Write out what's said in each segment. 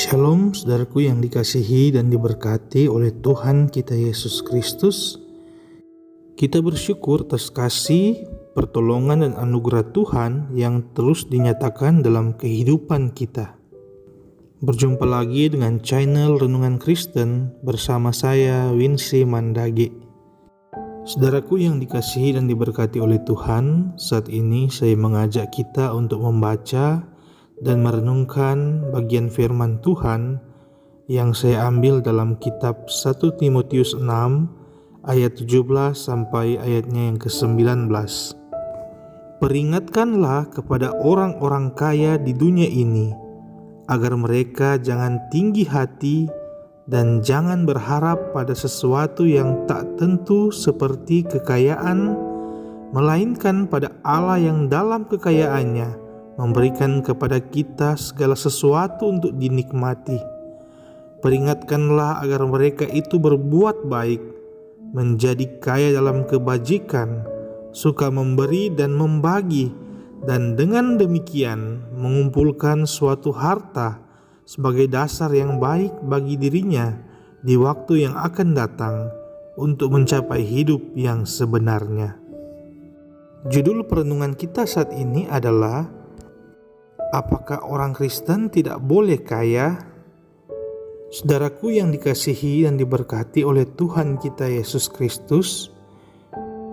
Shalom saudaraku yang dikasihi dan diberkati oleh Tuhan kita Yesus Kristus. Kita bersyukur atas kasih, pertolongan dan anugerah Tuhan yang terus dinyatakan dalam kehidupan kita. Berjumpa lagi dengan channel Renungan Kristen bersama saya Wincy Mandage. Saudaraku yang dikasihi dan diberkati oleh Tuhan, saat ini saya mengajak kita untuk membaca dan merenungkan bagian firman Tuhan yang saya ambil dalam kitab 1 Timotius 6 ayat 17 sampai ayatnya yang ke-19. Peringatkanlah kepada orang-orang kaya di dunia ini agar mereka jangan tinggi hati dan jangan berharap pada sesuatu yang tak tentu seperti kekayaan, melainkan pada Allah yang dalam kekayaannya memberikan kepada kita segala sesuatu untuk dinikmati. Peringatkanlah agar mereka itu berbuat baik, menjadi kaya dalam kebajikan, suka memberi dan membagi, dan dengan demikian mengumpulkan suatu harta sebagai dasar yang baik bagi dirinya di waktu yang akan datang untuk mencapai hidup yang sebenarnya. Judul perenungan kita saat ini adalah apakah orang Kristen tidak boleh kaya? Saudaraku yang dikasihi dan diberkati oleh Tuhan kita Yesus Kristus,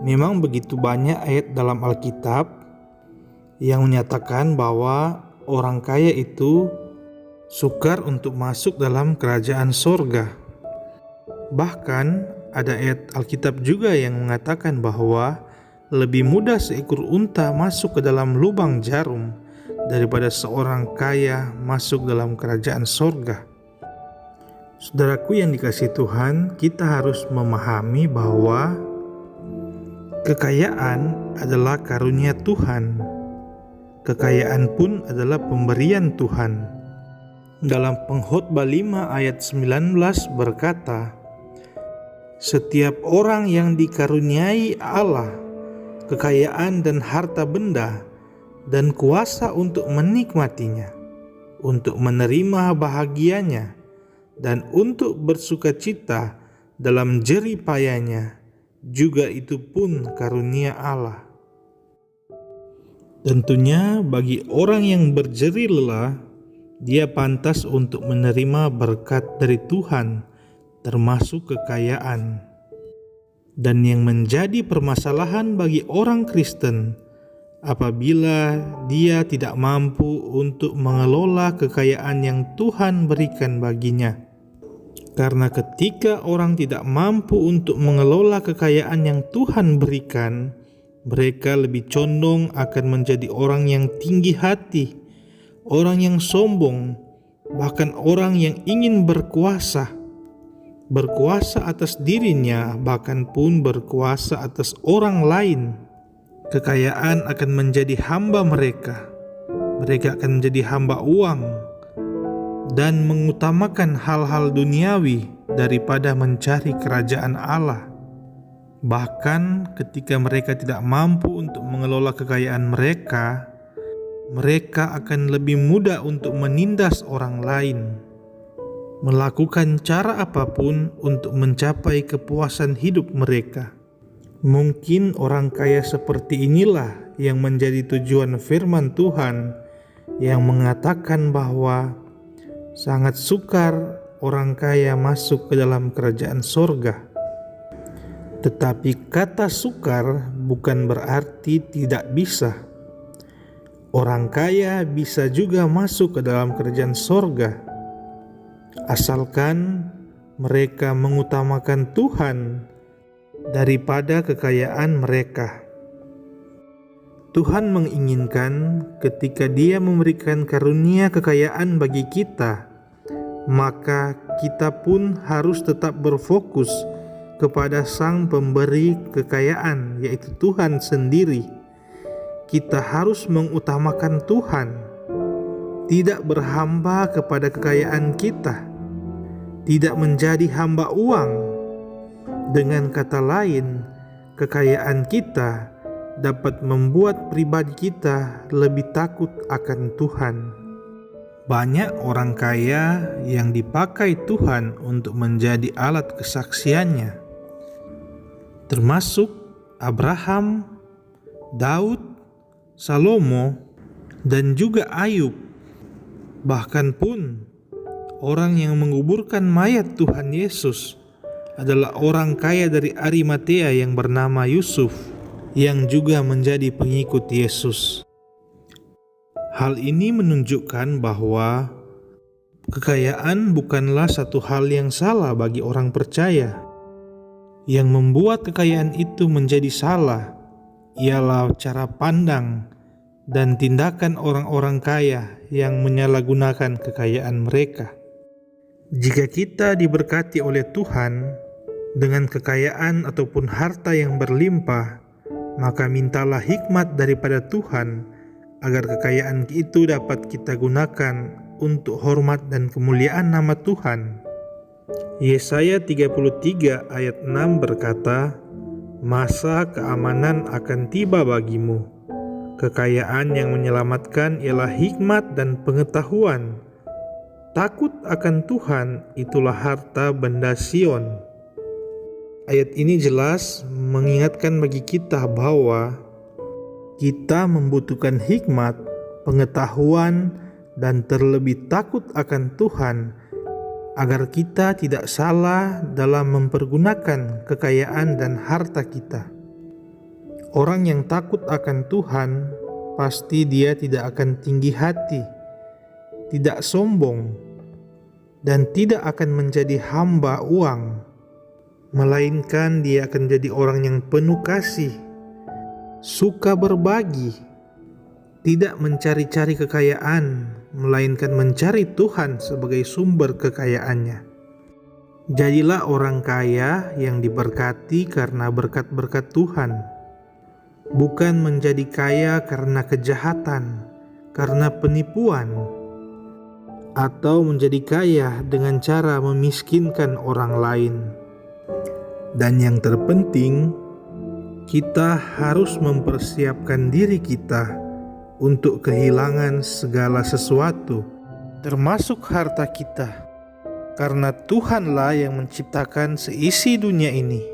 memang begitu banyak ayat dalam Alkitab yang menyatakan bahwa orang kaya itu sukar untuk masuk dalam kerajaan sorga. Bahkan ada ayat Alkitab juga yang mengatakan bahwa lebih mudah seekor unta masuk ke dalam lubang jarum daripada seorang kaya masuk dalam kerajaan sorga. Saudaraku yang dikasihi Tuhan, kita harus memahami bahwa kekayaan adalah karunia Tuhan. Kekayaan pun adalah pemberian Tuhan. Dalam Pengkhotbah 5 ayat 19 berkata, "Setiap orang yang dikaruniai Allah kekayaan dan harta benda dan kuasa untuk menikmatinya, untuk menerima bahagianya, dan untuk bersukacita dalam jerih payahnya, juga itu pun karunia Allah." Tentunya bagi orang yang berjerih lelah, dia pantas untuk menerima berkat dari Tuhan, termasuk kekayaan. Dan yang menjadi permasalahan bagi orang Kristen apabila dia tidak mampu untuk mengelola kekayaan yang Tuhan berikan baginya. Karena ketika orang tidak mampu untuk mengelola kekayaan yang Tuhan berikan, mereka lebih condong akan menjadi orang yang tinggi hati, orang yang sombong, bahkan orang yang ingin berkuasa atas dirinya, bahkan pun berkuasa atas orang lain. Kekayaan akan menjadi hamba mereka. Mereka akan menjadi hamba uang dan mengutamakan hal-hal duniawi daripada mencari kerajaan Allah. Bahkan ketika mereka tidak mampu untuk mengelola kekayaan mereka, mereka akan lebih mudah untuk menindas orang lain, melakukan cara apapun untuk mencapai kepuasan hidup mereka. Mungkin orang kaya seperti inilah yang menjadi tujuan firman Tuhan yang mengatakan bahwa sangat sukar orang kaya masuk ke dalam kerajaan sorga. Tetapi kata sukar bukan berarti tidak bisa. Orang kaya bisa juga masuk ke dalam kerajaan sorga, asalkan mereka mengutamakan Tuhan daripada kekayaan mereka. Tuhan menginginkan ketika Dia memberikan karunia kekayaan bagi kita, maka kita pun harus tetap berfokus kepada Sang Pemberi kekayaan, yaitu Tuhan sendiri. Kita harus mengutamakan Tuhan, tidak berhamba kepada kekayaan kita, tidak menjadi hamba uang. Dengan kata lain, kekayaan kita dapat membuat pribadi kita lebih takut akan Tuhan. Banyak orang kaya yang dipakai Tuhan untuk menjadi alat kesaksiannya, termasuk Abraham, Daud, Salomo, dan juga Ayub. Bahkan pun orang yang menguburkan mayat Tuhan Yesus adalah orang kaya dari Arimatea yang bernama Yusuf, yang juga menjadi pengikut Yesus. Hal ini menunjukkan bahwa kekayaan bukanlah satu hal yang salah bagi orang percaya. Yang membuat kekayaan itu menjadi salah ialah cara pandang dan tindakan orang-orang kaya yang menyalahgunakan kekayaan mereka. Jika kita diberkati oleh Tuhan dengan kekayaan ataupun harta yang berlimpah, maka mintalah hikmat daripada Tuhan agar kekayaan itu dapat kita gunakan untuk hormat dan kemuliaan nama Tuhan. Yesaya 33 ayat 6 berkata, "Masa keamanan akan tiba bagimu. Kekayaan yang menyelamatkan ialah hikmat dan pengetahuan. Takut akan Tuhan itulah harta benda Sion." Ayat ini jelas mengingatkan bagi kita bahwa kita membutuhkan hikmat, pengetahuan, dan terlebih takut akan Tuhan agar kita tidak salah dalam mempergunakan kekayaan dan harta kita. Orang yang takut akan Tuhan, pasti dia tidak akan tinggi hati, tidak sombong, dan tidak akan menjadi hamba uang, melainkan dia akan jadi orang yang penuh kasih, suka berbagi, tidak mencari-cari kekayaan, melainkan mencari Tuhan sebagai sumber kekayaannya. Jadilah orang kaya yang diberkati karena berkat-berkat Tuhan, bukan menjadi kaya karena kejahatan, karena penipuan, atau menjadi kaya dengan cara memiskinkan orang lain. Dan yang terpenting, kita harus mempersiapkan diri kita untuk kehilangan segala sesuatu, termasuk harta kita, karena Tuhanlah yang menciptakan seisi dunia ini,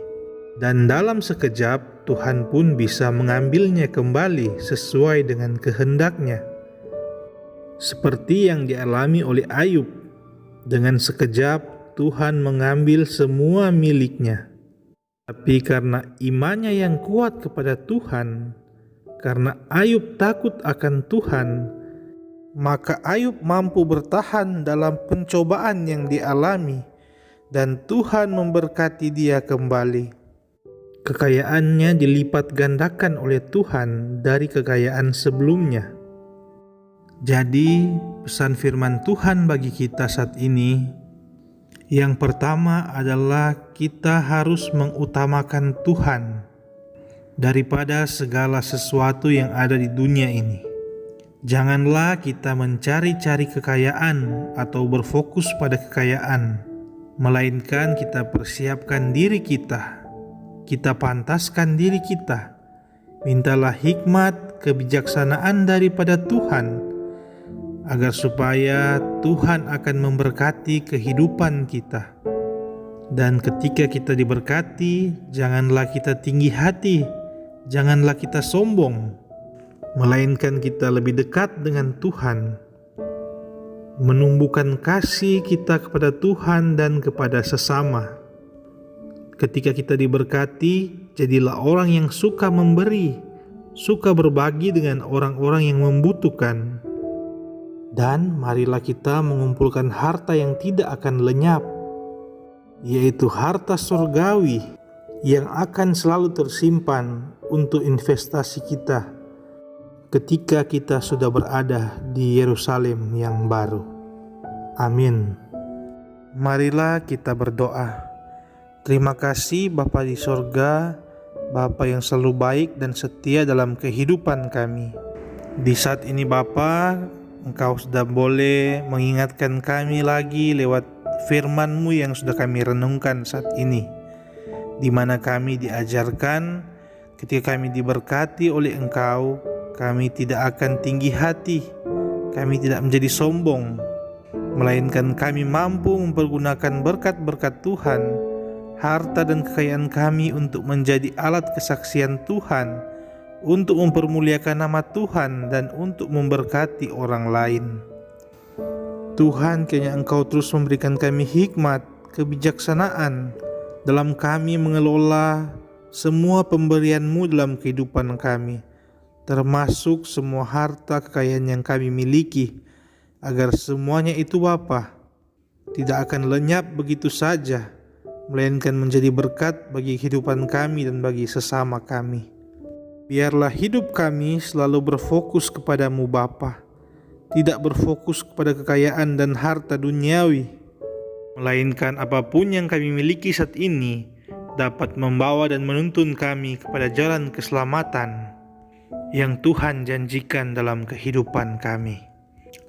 dan dalam sekejap Tuhan pun bisa mengambilnya kembali sesuai dengan kehendaknya. Seperti yang dialami oleh Ayub, dengan sekejap Tuhan mengambil semua miliknya. Tapi karena imannya yang kuat kepada Tuhan, karena Ayub takut akan Tuhan, maka Ayub mampu bertahan dalam pencobaan yang dialami, dan Tuhan memberkati dia kembali. Kekayaannya dilipat gandakan oleh Tuhan dari kekayaan sebelumnya. Jadi, pesan firman Tuhan bagi kita saat ini, yang pertama adalah kita harus mengutamakan Tuhan daripada segala sesuatu yang ada di dunia ini. Janganlah kita mencari-cari kekayaan atau berfokus pada kekayaan, melainkan kita persiapkan diri kita, kita pantaskan diri kita. Mintalah hikmat, kebijaksanaan daripada Tuhan, agar supaya Tuhan akan memberkati kehidupan kita. Dan ketika kita diberkati, janganlah kita tinggi hati, janganlah kita sombong, melainkan kita lebih dekat dengan Tuhan, menumbuhkan kasih kita kepada Tuhan dan kepada sesama. Ketika kita diberkati, jadilah orang yang suka memberi, suka berbagi dengan orang-orang yang membutuhkan. Dan marilah kita mengumpulkan harta yang tidak akan lenyap, yaitu harta surgawi yang akan selalu tersimpan untuk investasi kita ketika kita sudah berada di Yerusalem yang baru. Amin. Marilah kita berdoa. Terima kasih Bapa di sorga, Bapa yang selalu baik dan setia dalam kehidupan kami. Di saat ini Bapa, Engkau sudah boleh mengingatkan kami lagi lewat firman-Mu yang sudah kami renungkan saat ini, di mana kami diajarkan ketika kami diberkati oleh Engkau, kami tidak akan tinggi hati, kami tidak menjadi sombong, melainkan kami mampu mempergunakan berkat-berkat Tuhan, harta dan kekayaan kami untuk menjadi alat kesaksian Tuhan, untuk mempermuliakan nama Tuhan dan untuk memberkati orang lain. Tuhan, kiranya Engkau terus memberikan kami hikmat, kebijaksanaan dalam kami mengelola semua pemberian-Mu dalam kehidupan kami, termasuk semua harta kekayaan yang kami miliki, agar semuanya itu Bapa tidak akan lenyap begitu saja, melainkan menjadi berkat bagi kehidupan kami dan bagi sesama kami. Biarlah hidup kami selalu berfokus kepadamu Bapa, tidak berfokus kepada kekayaan dan harta duniawi, melainkan apapun yang kami miliki saat ini dapat membawa dan menuntun kami kepada jalan keselamatan yang Tuhan janjikan dalam kehidupan kami.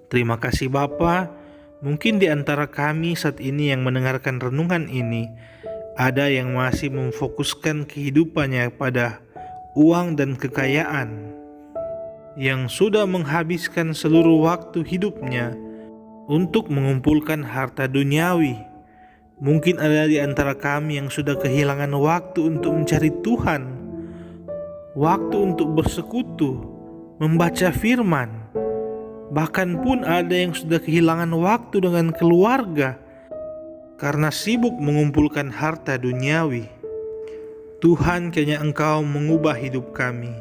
Terima kasih Bapa. Mungkin di antara kami saat ini yang mendengarkan renungan ini, ada yang masih memfokuskan kehidupannya pada uang dan kekayaan, yang sudah menghabiskan seluruh waktu hidupnya untuk mengumpulkan harta duniawi. Mungkin ada di antara kami yang sudah kehilangan waktu untuk mencari Tuhan, waktu untuk bersekutu, membaca firman. Bahkan pun ada yang sudah kehilangan waktu dengan keluarga karena sibuk mengumpulkan harta duniawi. Tuhan, kiranya Engkau mengubah hidup kami.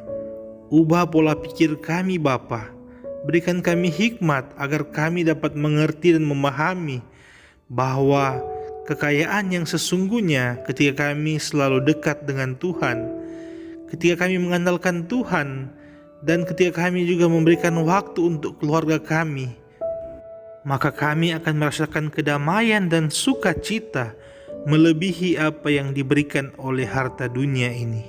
Ubah pola pikir kami Bapa. Berikan kami hikmat agar kami dapat mengerti dan memahami bahwa kekayaan yang sesungguhnya ketika kami selalu dekat dengan Tuhan, ketika kami mengandalkan Tuhan, dan ketika kami juga memberikan waktu untuk keluarga kami, maka kami akan merasakan kedamaian dan sukacita melebihi apa yang diberikan oleh harta dunia ini.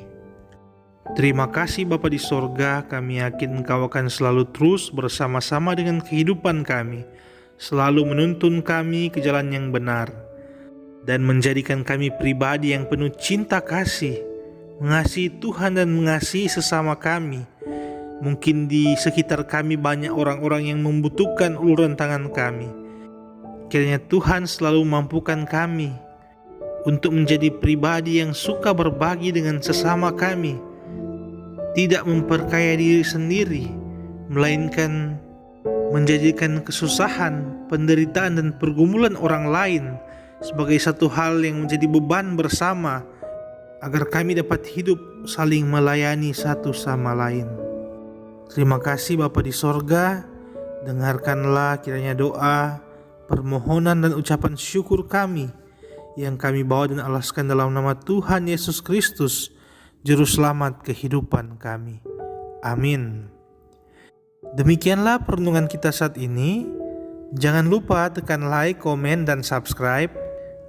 Terima kasih Bapa di sorga, kami yakin Engkau akan selalu terus bersama-sama dengan kehidupan kami, selalu menuntun kami ke jalan yang benar, dan menjadikan kami pribadi yang penuh cinta kasih, mengasihi Tuhan dan mengasihi sesama kami. Mungkin di sekitar kami banyak orang-orang yang membutuhkan uluran tangan kami. Kiranya Tuhan selalu mampukan kami untuk menjadi pribadi yang suka berbagi dengan sesama kami, tidak memperkaya diri sendiri, melainkan menjadikan kesusahan, penderitaan dan pergumulan orang lain sebagai satu hal yang menjadi beban bersama, agar kami dapat hidup saling melayani satu sama lain. Terima kasih Bapa di sorga, dengarkanlah kiranya doa, permohonan dan ucapan syukur kami yang kami bawa dan alaskan dalam nama Tuhan Yesus Kristus, Juru Selamat kehidupan kami. Amin. Demikianlah perenungan kita saat ini. Jangan lupa tekan like, komen, dan subscribe.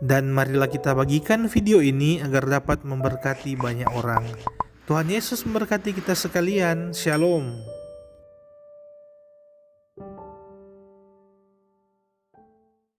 Dan marilah kita bagikan video ini agar dapat memberkati banyak orang. Tuhan Yesus memberkati kita sekalian. Shalom.